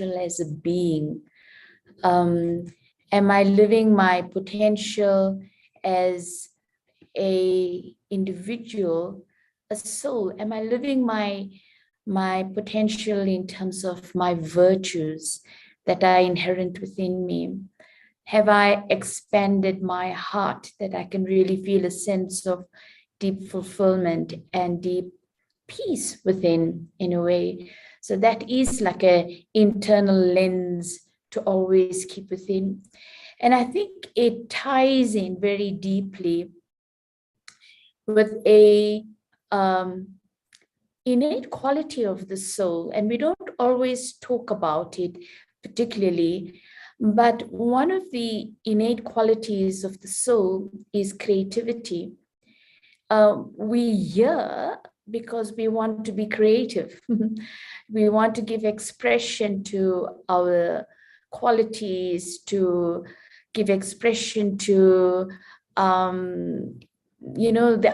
as a being? Am I living my potential as a individual, a soul? Am I living my potential in terms of my virtues that are inherent within me? Have I expanded my heart that I can really feel a sense of deep fulfillment and deep peace within, in a way? So that is like a internal lens to always keep within. And I think it ties in very deeply with a innate quality of the soul. And we don't always talk about it particularly, but one of the innate qualities of the soul is creativity. We hear because we want to be creative. We want to give expression to our qualities, to give expression to the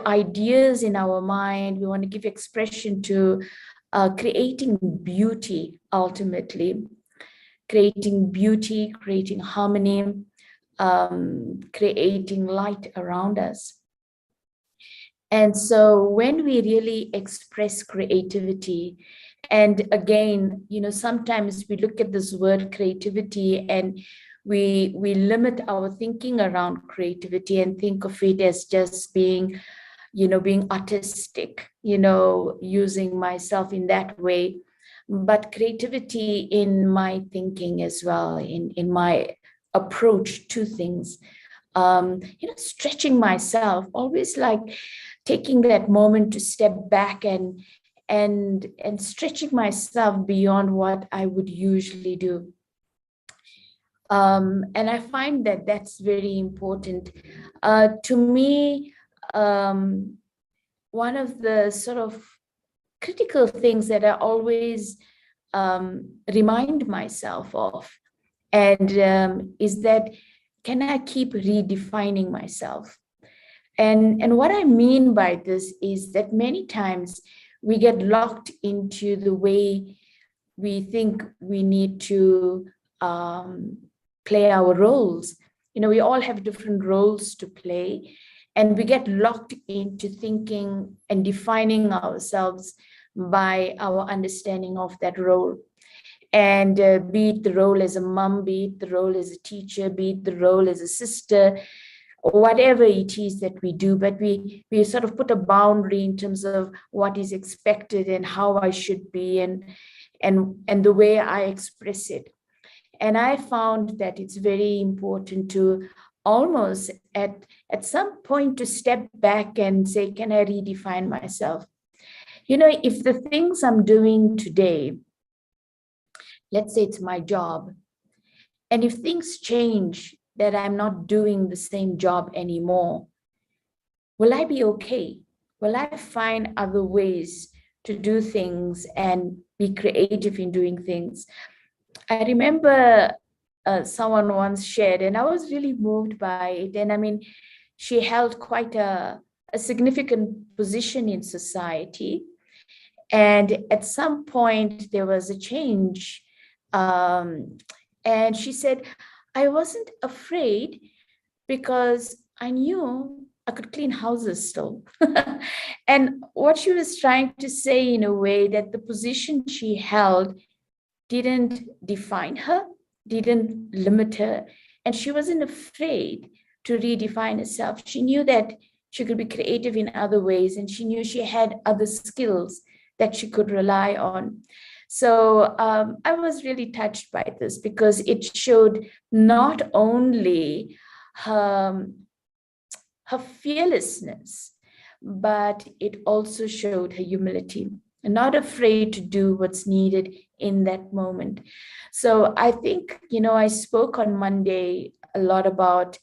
ideas in our mind. We want to give expression to creating beauty, ultimately creating beauty, creating harmony, creating light around us. And so when we really express creativity, and again, sometimes we look at this word creativity and we limit our thinking around creativity and think of it as just being artistic, using myself in that way. But creativity in my thinking as well, in my approach to things, stretching myself, always like taking that moment to step back and stretching myself beyond what I would usually do. And I find that that's very important. To me, one of the sort of critical things that I always remind myself of, and is that, can I keep redefining myself? And what I mean by this is that many times we get locked into the way we think we need to play our roles. We all have different roles to play, and we get locked into thinking and defining ourselves by our understanding of that role. And be it the role as a mom, be it the role as a teacher, be it the role as a sister, or whatever it is that we do, but we sort of put a boundary in terms of what is expected and how I should be and the way I express it. And I found that it's very important to almost at some point to step back and say, can I redefine myself? If the things I'm doing today, let's say it's my job, and if things change that I'm not doing the same job anymore, will I be okay? Will I find other ways to do things and be creative in doing things? I remember someone once shared, and I was really moved by it. And I mean, she held quite a significant position in society. And at some point, there was a change. And she said, I wasn't afraid because I knew I could clean houses still. And what she was trying to say, in a way, that the position she held didn't define her, didn't limit her, and she wasn't afraid to redefine herself. She knew that she could be creative in other ways, and she knew she had other skills that she could rely on. So I was really touched by this because it showed not only her fearlessness, but it also showed her humility, and not afraid to do what's needed in that moment. So I think, I spoke on Monday a lot about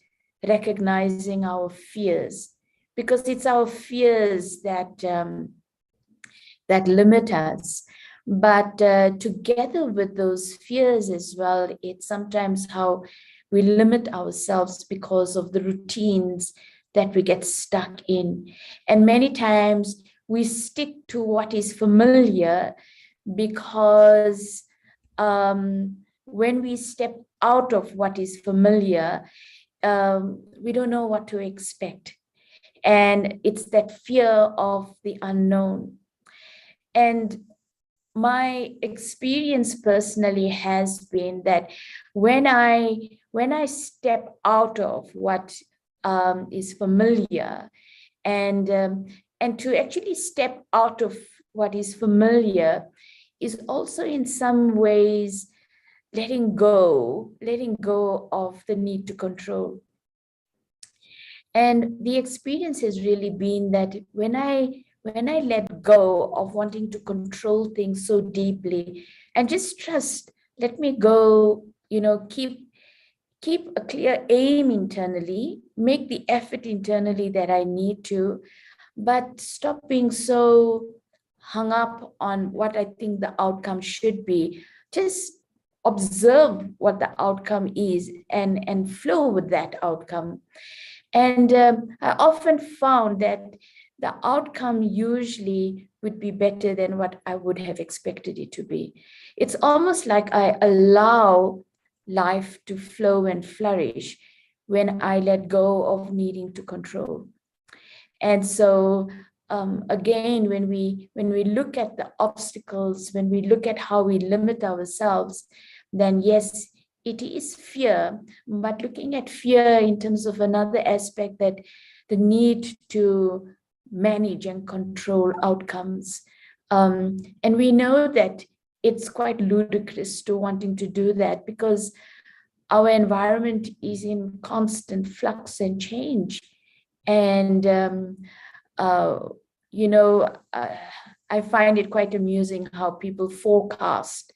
recognizing our fears, because it's our fears that limit us. But together with those fears as well, it's sometimes how we limit ourselves because of the routines that we get stuck in. And many times we stick to what is familiar because when we step out of what is familiar, we don't know what to expect. And it's that fear of the unknown. And my experience personally has been that when I step out of what is familiar, and to actually step out of what is familiar is also in some ways letting go of the need to control. And the experience has really been that when I let go of wanting to control things so deeply and just trust, let me go, keep a clear aim internally, make the effort internally that I need to, but stop being so hung up on what I think the outcome should be. Just observe what the outcome is and flow with that outcome. And I often found that the outcome usually would be better than what I would have expected it to be. It's almost like I allow life to flow and flourish when I let go of needing to control. And so again, when we look at the obstacles, when we look at how we limit ourselves, then yes, it is fear, but looking at fear in terms of another aspect, that the need to manage and control outcomes. And we know that it's quite ludicrous to wanting to do that because our environment is in constant flux and change. And, uh, you know, uh, I find it quite amusing how people forecast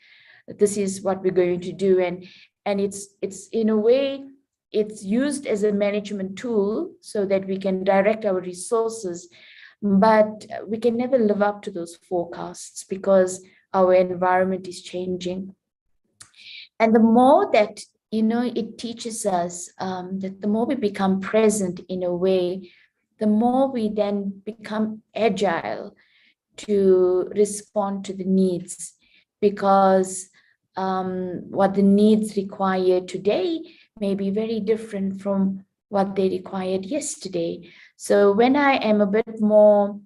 this is what we're going to do. And it's in a way, it's used as a management tool so that we can direct our resources, but we can never live up to those forecasts because our environment is changing. And the more that, it teaches us that the more we become present in a way, the more we then become agile to respond to the needs, because what the needs require today may be very different from what they required yesterday. So when I am a bit more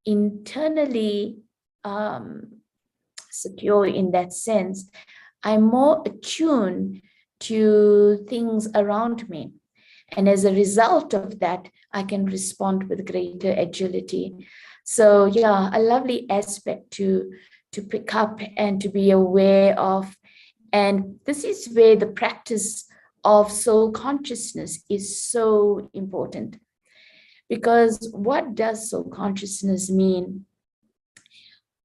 internally secure in that sense, I'm more attuned to things around me. And as a result of that, I can respond with greater agility. So yeah, a lovely aspect to pick up and to be aware of. And this is where the practice of soul consciousness is so important. Because what does soul consciousness mean?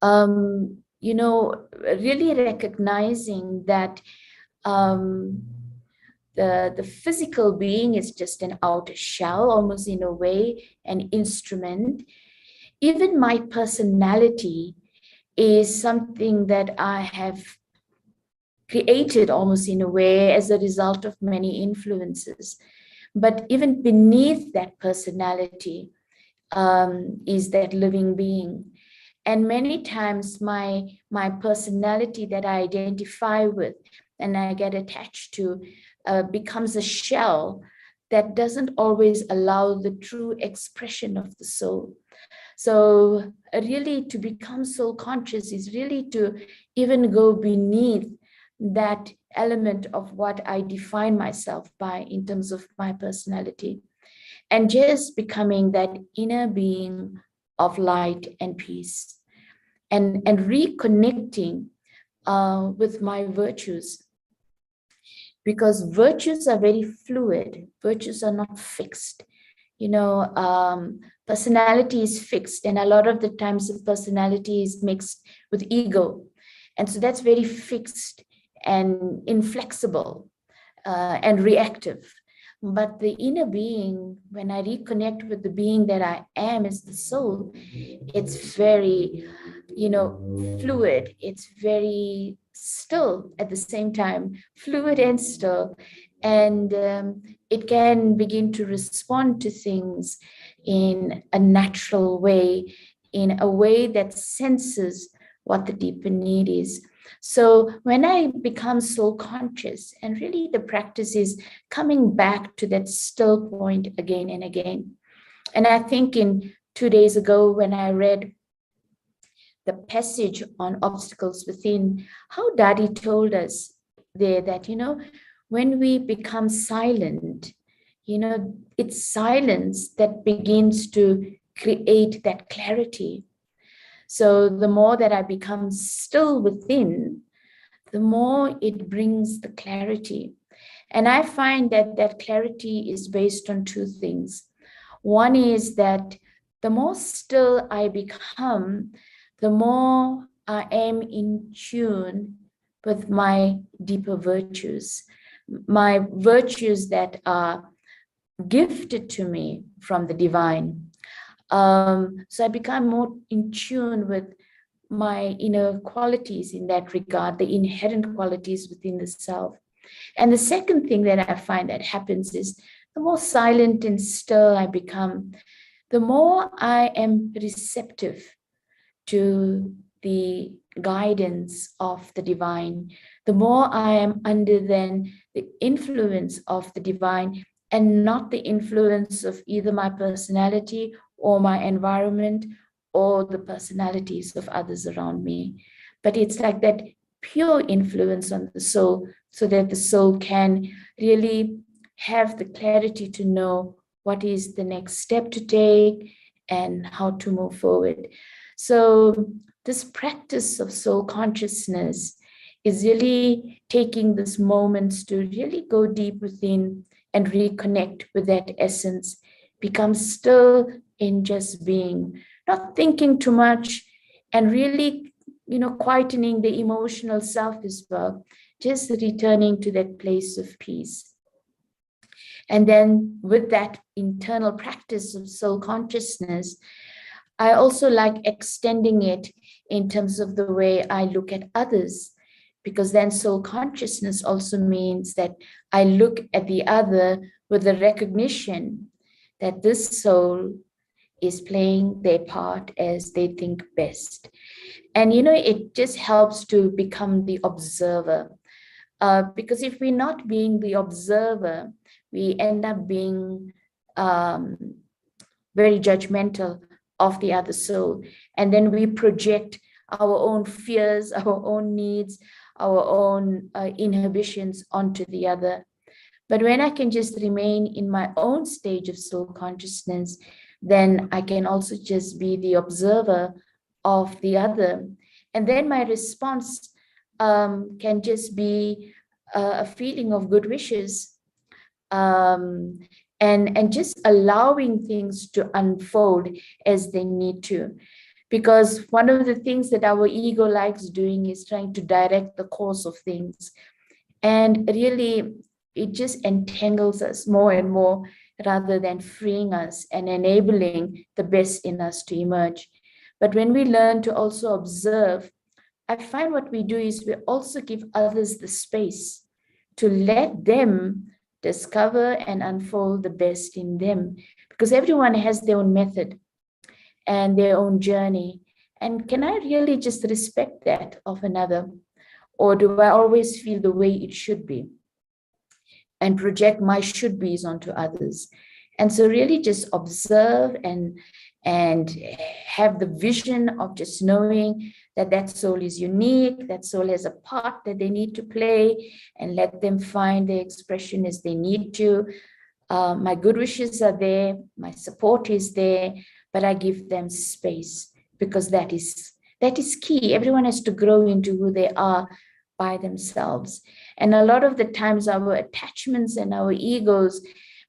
Really recognizing that the physical being is just an outer shell, almost in a way, an instrument. Even my personality is something that I have created almost in a way as a result of many influences. But even beneath that personality is that living being. And many times my personality that I identify with and I get attached to becomes a shell that doesn't always allow the true expression of the soul. So really to become soul conscious is really to even go beneath that element of what I define myself by in terms of my personality, and just becoming that inner being of light and peace, and reconnecting with my virtues, because virtues are very fluid. Virtues are not fixed. Personality is fixed, and a lot of the times the personality is mixed with ego, and so that's very fixed and inflexible and reactive. But the inner being, when I reconnect with the being that I am as the soul, it's very, fluid. It's very still at the same time, fluid and still. And it can begin to respond to things in a natural way, in a way that senses what the deeper need is. So when I become soul conscious, and really the practice is coming back to that still point again and again. And I think in 2 days ago, when I read the passage on obstacles within, how Dadi told us there that, when we become silent, it's silence that begins to create that clarity. So the more that I become still within, the more it brings the clarity. And I find that that clarity is based on two things. One is that the more still I become, the more I am in tune with my deeper virtues, my virtues that are gifted to me from the divine. So I become more in tune with my inner qualities in that regard, the inherent qualities within the self. And the second thing that I find that happens is the more silent and still I become, the more I am receptive to the guidance of the divine, the more I am under then the influence of the divine and not the influence of either my personality or my environment or the personalities of others around me. But it's like that pure influence on the soul, so that the soul can really have the clarity to know what is the next step to take and how to move forward. So this practice of soul consciousness is really taking this moments to really go deep within and reconnect with that essence, become still in just being, not thinking too much, and really, quietening the emotional self as well, just returning to that place of peace. And then with that internal practice of soul consciousness, I also like extending it in terms of the way I look at others, because then soul consciousness also means that I look at the other with the recognition that this soul is playing their part as they think best. And, it just helps to become the observer. Because if we're not being the observer, we end up being very judgmental of the other soul. And then we project our own fears, our own needs, our own inhibitions onto the other. But when I can just remain in my own stage of soul consciousness, then I can also just be the observer of the other. And then my response can just be a feeling of good wishes, and just allowing things to unfold as they need to. Because one of the things that our ego likes doing is trying to direct the course of things. And really, it just entangles us more and more rather than freeing us and enabling the best in us to emerge. But when we learn to also observe, I find what we do is we also give others the space to let them discover and unfold the best in them, because everyone has their own method and their own journey. And can I really just respect that of another? Or do I always feel the way it should be and project my should be's onto others? And so really just observe and have the vision of just knowing that that soul is unique, that soul has a part that they need to play, and let them find their expression as they need to. My good wishes are there, my support is there, but I give them space, because that is key. Everyone has to grow into who they are by themselves. And a lot of the times our attachments and our egos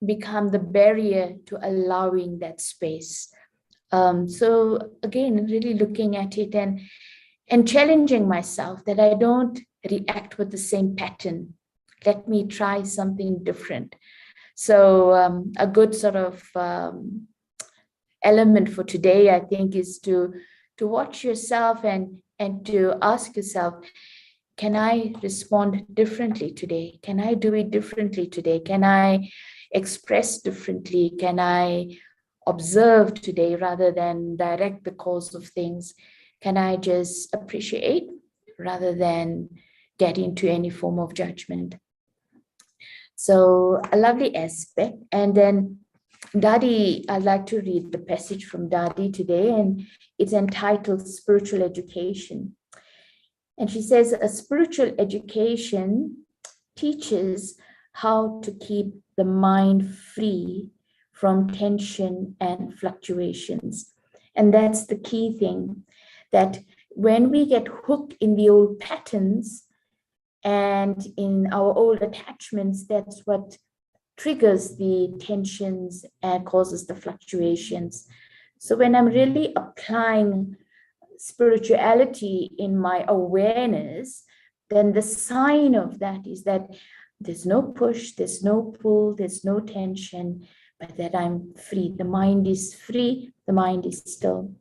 become the barrier to allowing that space. So again, really looking at it and challenging myself that I don't react with the same pattern. Let me try something different. So a good sort of element for today, I think, is to watch yourself and to ask yourself, can I respond differently today? Can I do it differently today? Can I express differently? Can I observe today rather than direct the course of things? Can I just appreciate rather than get into any form of judgment. So a lovely aspect. And then Dadi, I'd like to read the passage from Dadi today, and it's entitled Spiritual Education. And she says, a spiritual education teaches how to keep the mind free from tension and fluctuations. And that's the key thing, that when we get hooked in the old patterns and in our old attachments, that's what triggers the tensions and causes the fluctuations. So when I'm really applying spirituality in my awareness, then the sign of that is that there's no push, there's no pull, there's no tension, but that I'm free. The mind is free, the mind is still.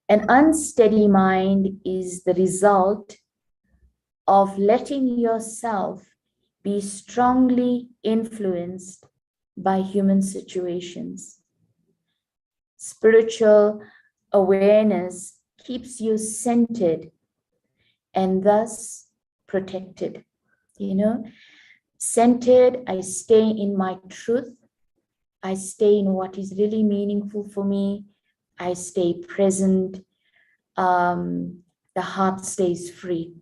An unsteady mind is the result of letting yourself be strongly influenced by human situations. Spiritual awareness keeps you centered and thus protected. Centered, I stay in my truth. I stay in what is really meaningful for me. I stay present. The heart stays free.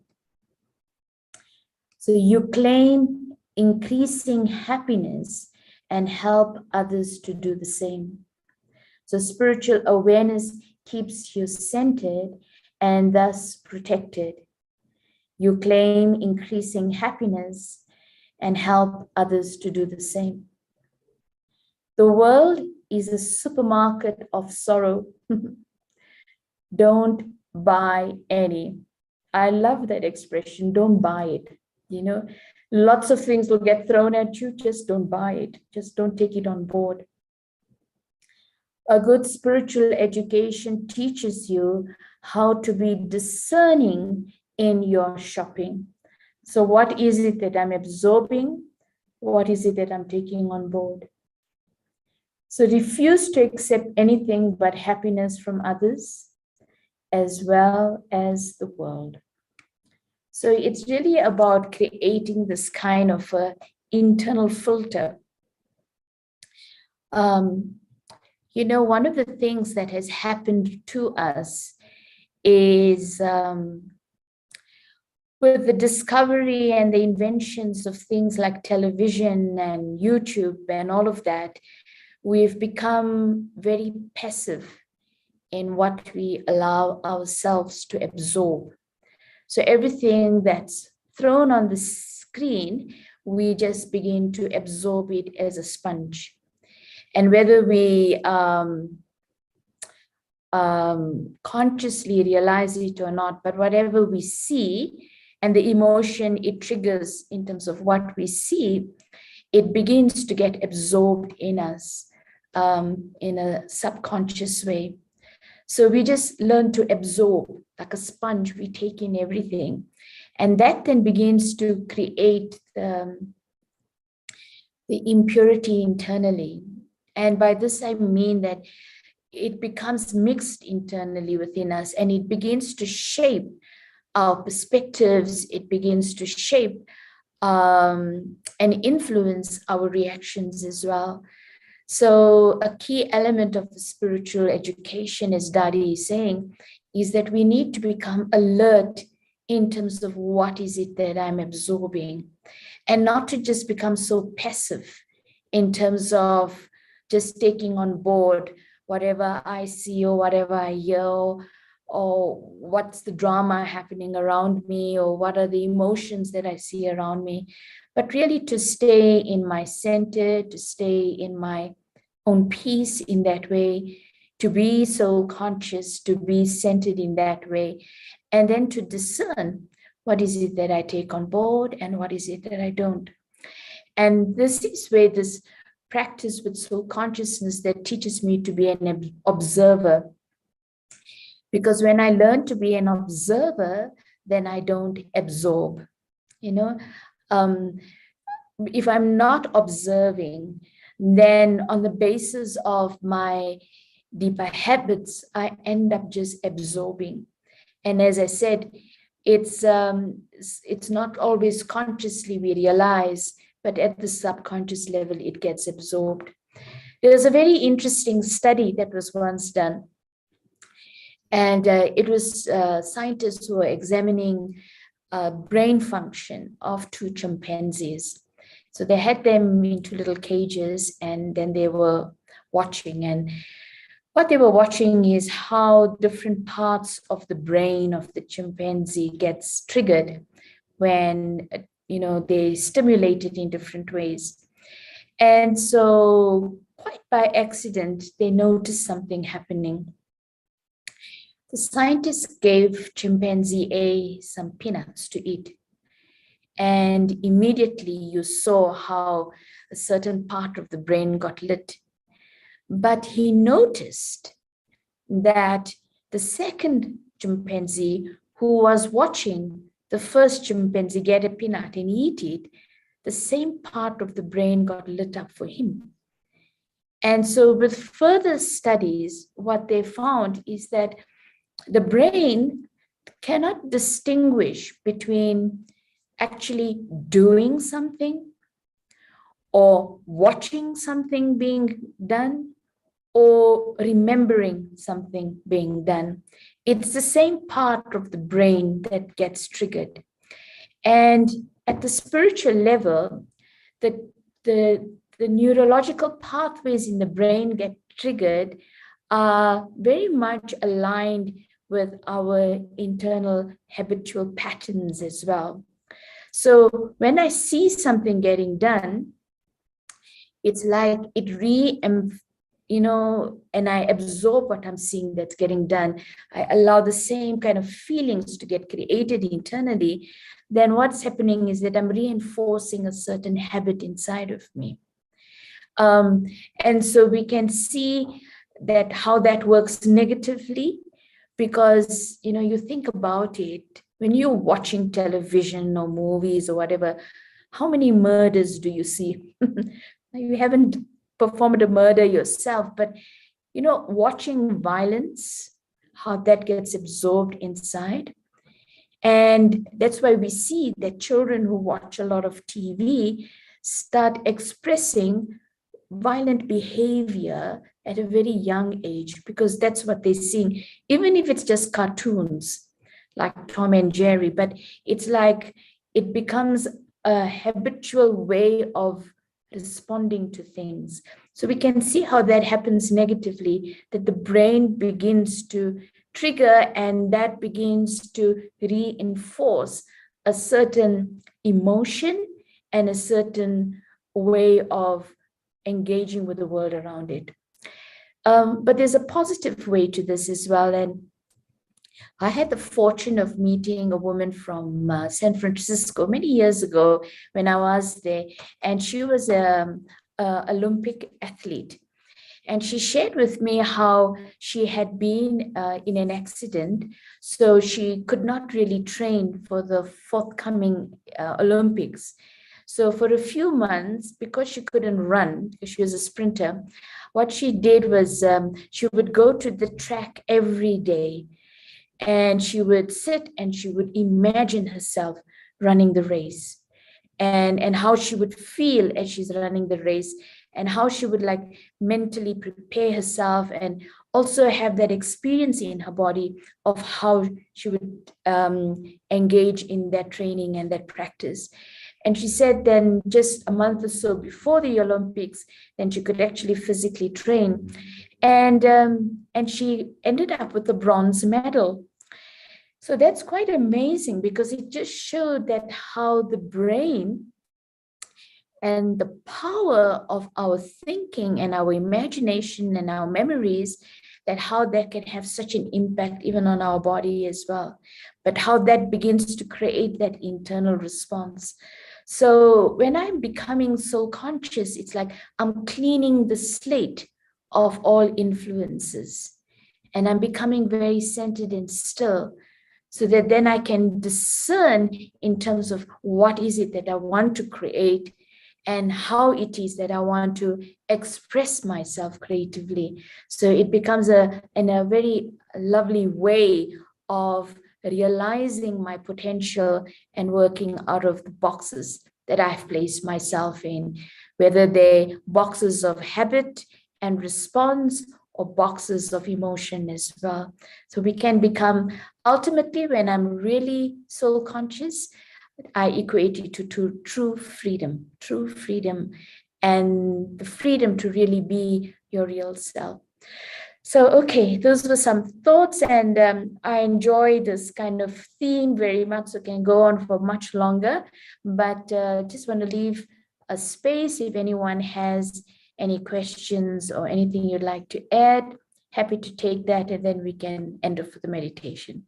So you claim increasing happiness and help others to do the same. So spiritual awareness keeps you centered and thus protected. You claim increasing happiness and help others to do the same. The world is a supermarket of sorrow. Don't buy any. I love that expression, don't buy it. Lots of things will get thrown at you, just don't buy it. Just don't take it on board. A good spiritual education teaches you how to be discerning in your shopping. So what is it that I'm absorbing? What is it that I'm taking on board? So refuse to accept anything but happiness from others, as well as the world. So it's really about creating this kind of internal filter. One of the things that has happened to us is with the discovery and the inventions of things like television and YouTube and all of that, we've become very passive in what we allow ourselves to absorb. So everything that's thrown on the screen, we just begin to absorb it as a sponge. And whether we consciously realize it or not, but whatever we see and the emotion it triggers in terms of what we see, it begins to get absorbed in us in a subconscious way. So we just learn to absorb like a sponge. We take in everything. And that then begins to create the impurity internally. And by this, I mean that it becomes mixed internally within us, and it begins to shape our perspectives. It begins to shape and influence our reactions as well. So a key element of the spiritual education, as Dadi is saying, is that we need to become alert in terms of what is it that I'm absorbing, and not to just become so passive in terms of just taking on board whatever I see or whatever I hear, or what's the drama happening around me, or what are the emotions that I see around me, but really to stay in my center, to stay in my own peace in that way, to be so conscious, to be centered in that way, and then to discern what is it that I take on board and what is it that I don't. And this is where this practice with soul consciousness that teaches me to be an observer. Because when I learn to be an observer, then I don't absorb. If I'm not observing, then on the basis of my deeper habits, I end up just absorbing. And as I said, it's not always consciously we realize, but at the subconscious level, it gets absorbed. There was a very interesting study that was once done, and it was scientists who were examining brain function of two chimpanzees. So they had them into little cages, and then they were watching. And what they were watching is how different parts of the brain of the chimpanzee gets triggered when they stimulate it in different ways. And so quite by accident, they noticed something happening. The scientists gave chimpanzee A some peanuts to eat. And immediately you saw how a certain part of the brain got lit. But he noticed that the second chimpanzee who was watching the first chimpanzee get a peanut and eat it, the same part of the brain got lit up for him. And so with further studies, what they found is that the brain cannot distinguish between actually doing something or watching something being done or remembering something being done. It's the same part of the brain that gets triggered. And at the spiritual level, the neurological pathways in the brain get triggered are very much aligned with our internal habitual patterns as well. So when I see something getting done, it's like it and I absorb what I'm seeing that's getting done. I allow the same kind of feelings to get created internally. Then what's happening is that I'm reinforcing a certain habit inside of me. And so we can see that how that works negatively, because you think about it, when you're watching television or movies or whatever, how many murders do you see? You haven't performed a murder yourself, but watching violence, how that gets absorbed inside. And that's why we see that children who watch a lot of TV start expressing violent behavior at a very young age, because that's what they're seeing, even if it's just cartoons like Tom and Jerry, but it's like it becomes a habitual way of responding to things. So we can see how that happens negatively, that the brain begins to trigger and that begins to reinforce a certain emotion and a certain way of engaging with the world around it. But there's a positive way to this as well. And I had the fortune of meeting a woman from San Francisco many years ago when I was there, and she was an Olympic athlete. And she shared with me how she had been in an accident, so she could not really train for the forthcoming Olympics. So for a few months, because she couldn't run, because she was a sprinter, what she did was she would go to the track every day, and she would sit and she would imagine herself running the race, and how she would feel as she's running the race, and how she would like mentally prepare herself and also have that experience in her body of how she would engage in that training and that practice. And she said then just a month or so before the Olympics, then she could actually physically train. And she ended up with a bronze medal. So that's quite amazing, because it just showed that how the brain and the power of our thinking and our imagination and our memories, that how that can have such an impact even on our body as well, but how that begins to create that internal response. So when I'm becoming soul conscious, it's like I'm cleaning the slate of all influences, and I'm becoming very centered and still, so that then I can discern in terms of what is it that I want to create and how it is that I want to express myself creatively. So it becomes a very lovely way of realizing my potential and working out of the boxes that I've placed myself in, whether they're boxes of habit and response or boxes of emotion as well. So we can become, ultimately, when I'm really soul conscious, I equate it to true freedom, and the freedom to really be your real self. So, okay, those were some thoughts, and I enjoy this kind of theme very much. So, can go on for much longer, but just want to leave a space if anyone has any questions or anything you'd like to add. Happy to take that, and then we can end off with the meditation.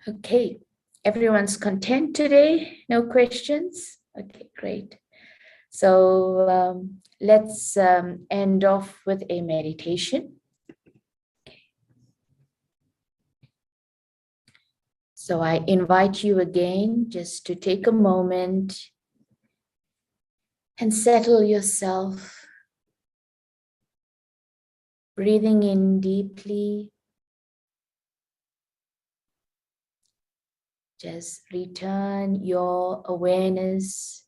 Okay, everyone's content today? No questions? Okay, great. So let's end off with a meditation. So I invite you again just to take a moment and settle yourself, breathing in deeply. Just return your awareness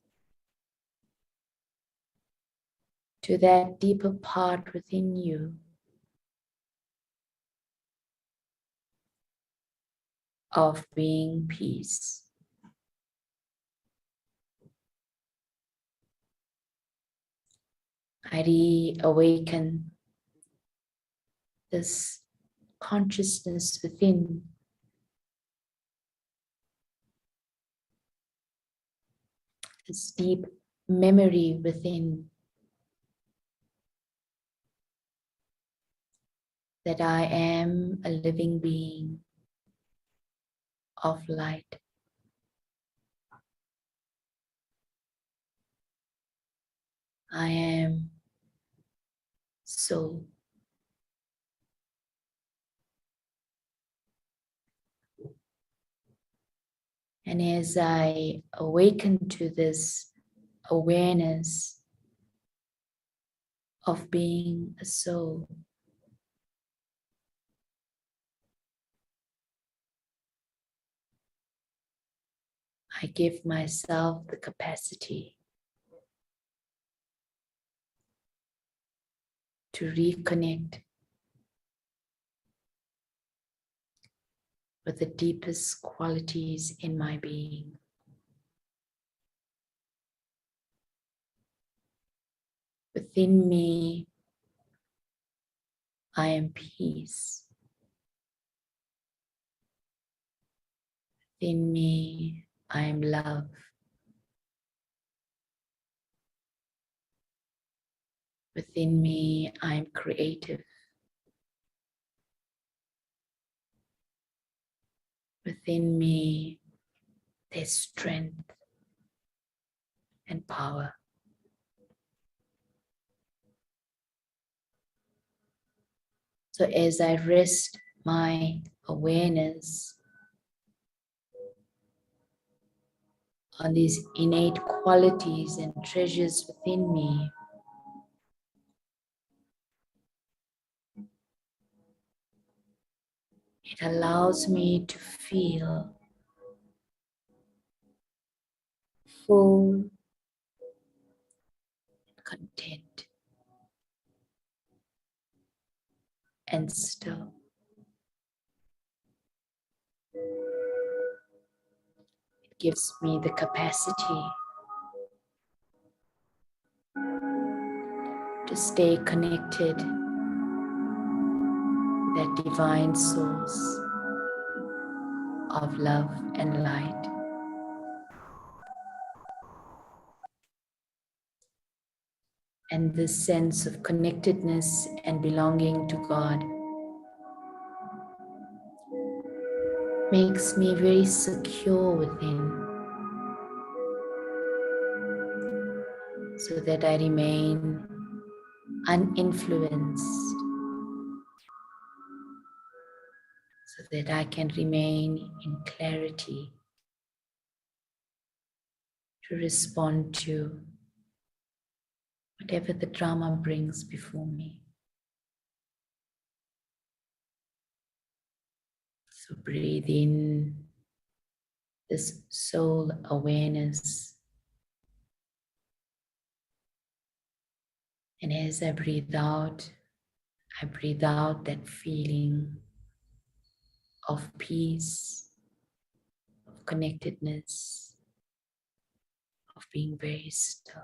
to that deeper part within you of being peace. I reawaken this consciousness within, this deep memory within, that I am a living being of light. I am soul. And as I awaken to this awareness of being a soul, I give myself the capacity to reconnect with the deepest qualities in my being. Within me, I am peace. Within me, I am love. Within me, I am creative. Within me, there's strength and power. So as I rest my awareness on these innate qualities and treasures within me, it allows me to feel full, content, and still. It gives me the capacity to stay connected to that divine source of love and light. And this sense of connectedness and belonging to God makes me very secure within, so that I remain uninfluenced, so that I can remain in clarity to respond to whatever the drama brings before me. So breathe in this soul awareness. And as I breathe out that feeling of peace, of connectedness, of being very still.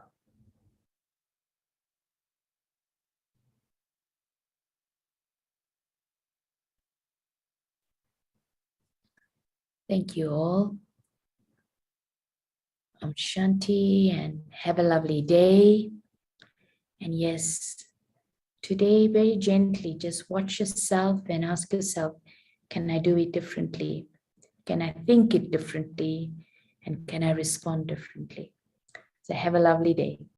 Thank you all. Om Shanti, and have a lovely day. And yes, today very gently just watch yourself and ask yourself, can I do it differently? Can I think it differently? And can I respond differently? So have a lovely day.